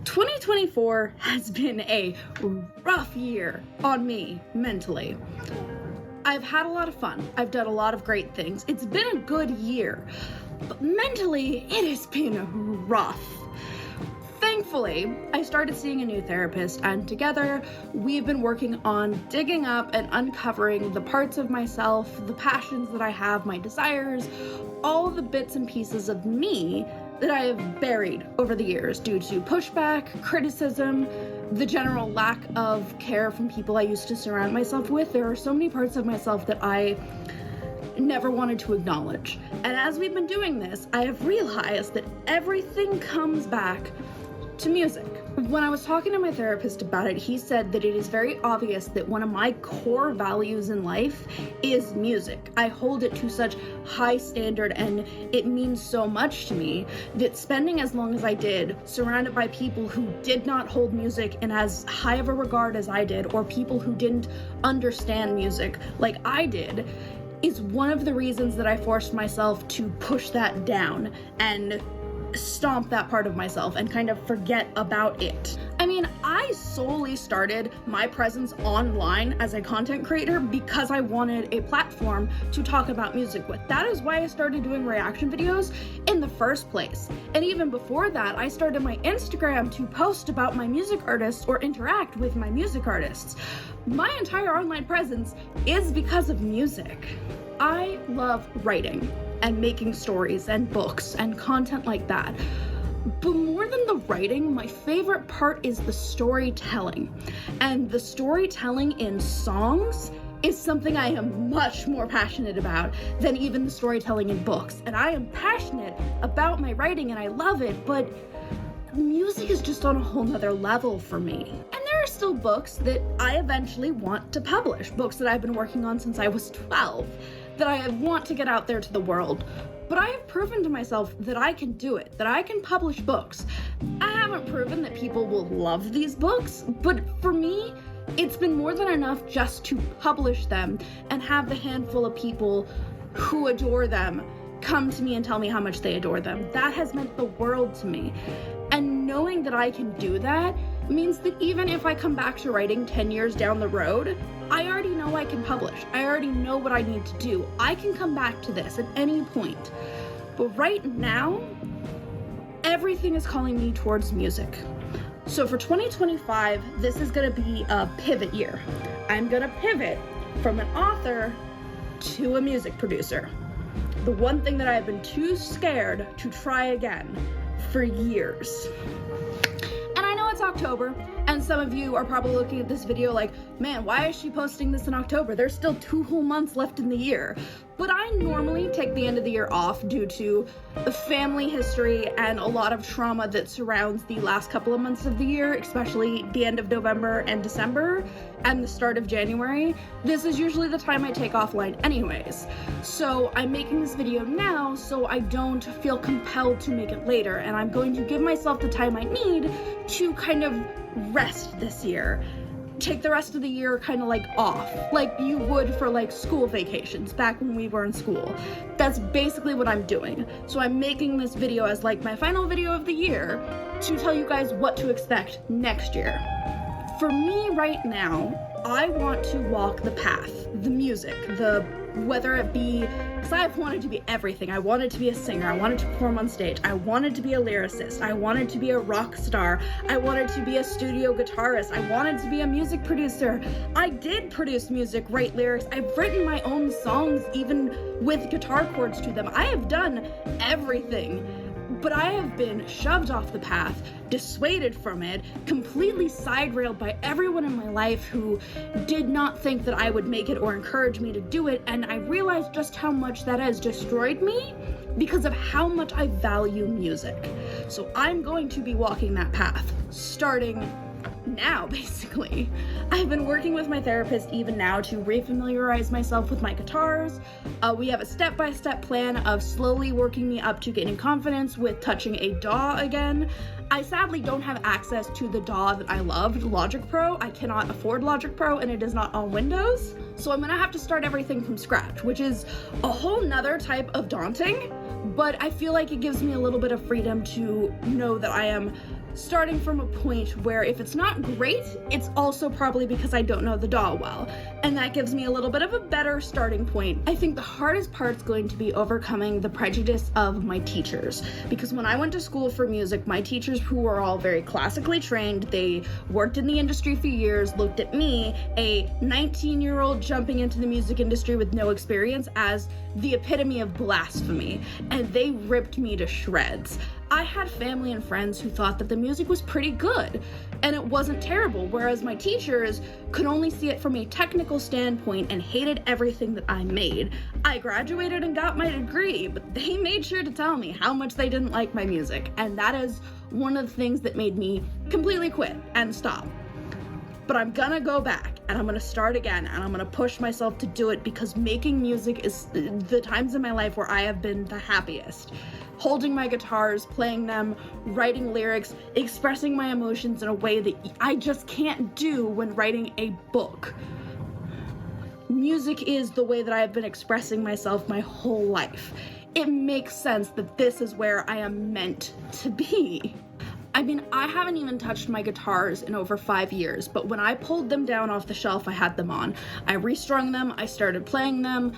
2024 has been a rough year on me mentally. I've had a lot of fun. I've done a lot of great things. It's been a good year, but mentally it has been rough. Thankfully, I started seeing a new therapist, and together we've been working on digging up and uncovering the parts of myself, the passions that I have, my desires, all the bits and pieces of me that I have buried over the years due to pushback, criticism, the general lack of care from people I used to surround myself with. There are so many parts of myself that I never wanted to acknowledge. And as we've been doing this, I have realized that everything comes back to music. When I was talking to my therapist about it, he said that it is very obvious that one of my core values in life is music. I hold it to such high standard and it means so much to me that spending as long as I did surrounded by people who did not hold music in as high of a regard as I did, or people who didn't understand music like I did, is one of the reasons that I forced myself to push that down and stomp that part of myself and kind of forget about it. I mean, I solely started my presence online as a content creator because I wanted a platform to talk about music with. That is why I started doing reaction videos in the first place. And even before that, I started my Instagram to post about my music artists or interact with my music artists. My entire online presence is because of music. I love writing and making stories and books and content like that. But more than the writing, my favorite part is the storytelling. And the storytelling in songs is something I am much more passionate about than even the storytelling in books. And I am passionate about my writing and I love it, but music is just on a whole nother level for me. And there are still books that I eventually want to publish, books that I've been working on since I was 12, that I want to get out there to the world. But I have proven to myself that I can do it, that I can publish books. I haven't proven that people will love these books, but for me, it's been more than enough just to publish them and have the handful of people who adore them come to me and tell me how much they adore them. That has meant the world to me. And knowing that I can do that means that even if I come back to writing 10 years down the road, I already know I can publish. I already know what I need to do. I can come back to this at any point. But right now, everything is calling me towards music. So for 2025, this is gonna be a pivot year. I'm gonna pivot from an author to a music producer. The one thing that I've been too scared to try again for years. And I know it's October, and some of you are probably looking at this video like, man, why is she posting this in October? There's still 2 whole months left in the year. But I normally take the end of the year off due to the family history and a lot of trauma that surrounds the last couple of months of the year, especially the end of November and December and the start of January. This is usually the time I take offline anyways. So I'm making this video now so I don't feel compelled to make it later, and I'm going to give myself the time I need to kind of rest this year. Take the rest of the year kind of like off, like you would for like school vacations back when we were in school. That's basically what I'm doing. So I'm making this video as like my final video of the year to tell you guys what to expect next year. For me right now, I want to walk the path, the music, whether it be, because I've wanted to be everything. I wanted to be a singer, I wanted to perform on stage, I wanted to be a lyricist, I wanted to be a rock star, I wanted to be a studio guitarist, I wanted to be a music producer. I did produce music, write lyrics, I've written my own songs even with guitar chords to them. I have done everything. But I have been shoved off the path, dissuaded from it, completely side-railed by everyone in my life who did not think that I would make it or encourage me to do it, and I realized just how much that has destroyed me because of how much I value music. So I'm going to be walking that path, starting now, basically. I've been working with my therapist even now to refamiliarize myself with my guitars. We have a step-by-step plan of slowly working me up to gaining confidence with touching a DAW again. I sadly don't have access to the DAW that I loved, Logic Pro. I cannot afford Logic Pro and it is not on Windows. So I'm gonna have to start everything from scratch, which is a whole nother type of daunting, but I feel like it gives me a little bit of freedom to know that I am starting from a point where if it's not great, it's also probably because I don't know the DAW well, and that gives me a little bit of a better starting point. I think the hardest part's going to be overcoming the prejudice of my teachers, because when I went to school for music, my teachers, who were all very classically trained, they worked in the industry for years, looked at me, a 19-year-old jumping into the music industry with no experience, as the epitome of blasphemy, and they ripped me to shreds. I had family and friends who thought that the music was pretty good, and it wasn't terrible, whereas my teachers could only see it from a technical standpoint and hated everything that I made. I graduated and got my degree, but they made sure to tell me how much they didn't like my music, and that is one of the things that made me completely quit and stop. But I'm gonna go back, and I'm gonna start again, and I'm gonna push myself to do it, because making music is the times in my life where I have been the happiest. Holding my guitars, playing them, writing lyrics, expressing my emotions in a way that I just can't do when writing a book. Music is the way that I have been expressing myself my whole life. It makes sense that this is where I am meant to be. I mean, I haven't even touched my guitars in over 5 years, but when I pulled them down off the shelf I had them on, I restrung them, I started playing them,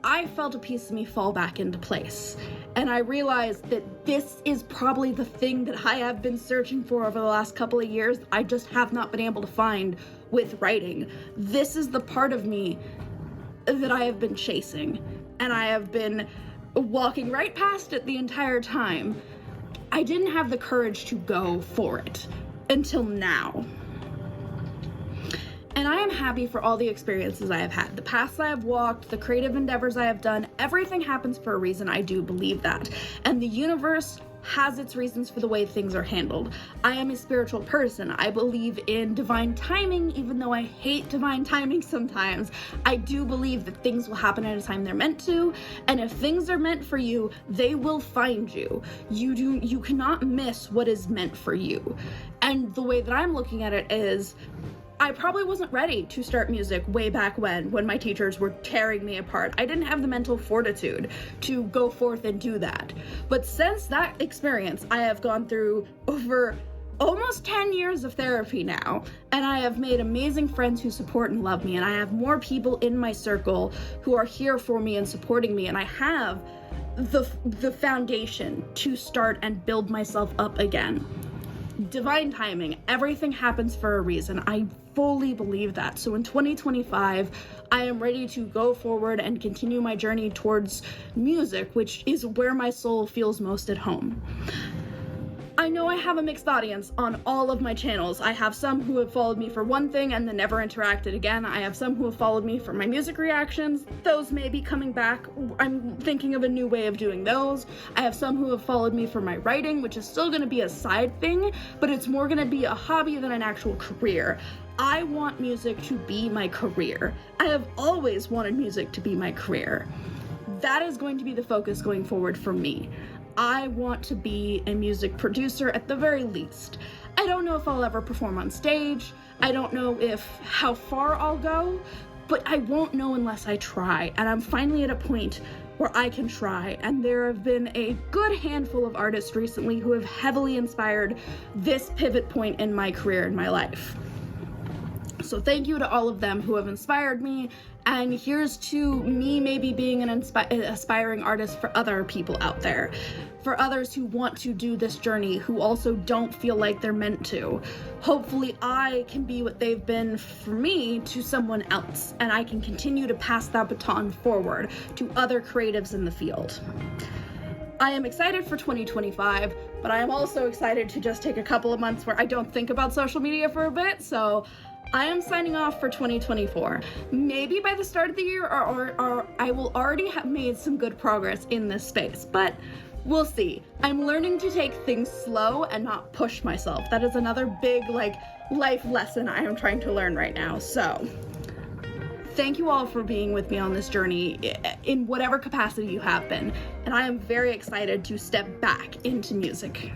I felt a piece of me fall back into place. And I realized that this is probably the thing that I have been searching for over the last couple of years. I just have not been able to find with writing. This is the part of me that I have been chasing, and I have been walking right past it the entire time. I didn't have the courage to go for it until now. And I am happy for all the experiences I have had, the paths I have walked, the creative endeavors I have done. Everything happens for a reason. I do believe that. And the universe has its reasons for the way things are handled. I am a spiritual person. I believe in divine timing, even though I hate divine timing sometimes. I do believe that things will happen at a time they're meant to, and if things are meant for you, they will find you. You cannot miss what is meant for you. And the way that I'm looking at it is, I probably wasn't ready to start music way back when my teachers were tearing me apart. I didn't have the mental fortitude to go forth and do that. But since that experience, I have gone through over almost 10 years of therapy now, and I have made amazing friends who support and love me, and I have more people in my circle who are here for me and supporting me, and I have the foundation to start and build myself up again. Divine timing, everything happens for a reason. I fully believe that. So in 2025, I am ready to go forward and continue my journey towards music, which is where my soul feels most at home. I know I have a mixed audience on all of my channels. I have some who have followed me for one thing and then never interacted again. I have some who have followed me for my music reactions. Those may be coming back. I'm thinking of a new way of doing those. I have some who have followed me for my writing, which is still gonna be a side thing, but it's more gonna be a hobby than an actual career. I want music to be my career. I have always wanted music to be my career. That is going to be the focus going forward for me. I want to be a music producer at the very least. I don't know if I'll ever perform on stage. I don't know how far I'll go, but I won't know unless I try. And I'm finally at a point where I can try. And there have been a good handful of artists recently who have heavily inspired this pivot point in my career and my life. So thank you to all of them who have inspired me, and here's to me maybe being an aspiring artist for other people out there, for others who want to do this journey, who also don't feel like they're meant to. Hopefully I can be what they've been for me to someone else, and I can continue to pass that baton forward to other creatives in the field. I am excited for 2025, but I am also excited to just take a couple of months where I don't think about social media for a bit, so I am signing off for 2024. Maybe by the start of the year, or I will already have made some good progress in this space, but we'll see. I'm learning to take things slow and not push myself. That is another big, life lesson I am trying to learn right now. So thank you all for being with me on this journey in whatever capacity you have been, and I am very excited to step back into music.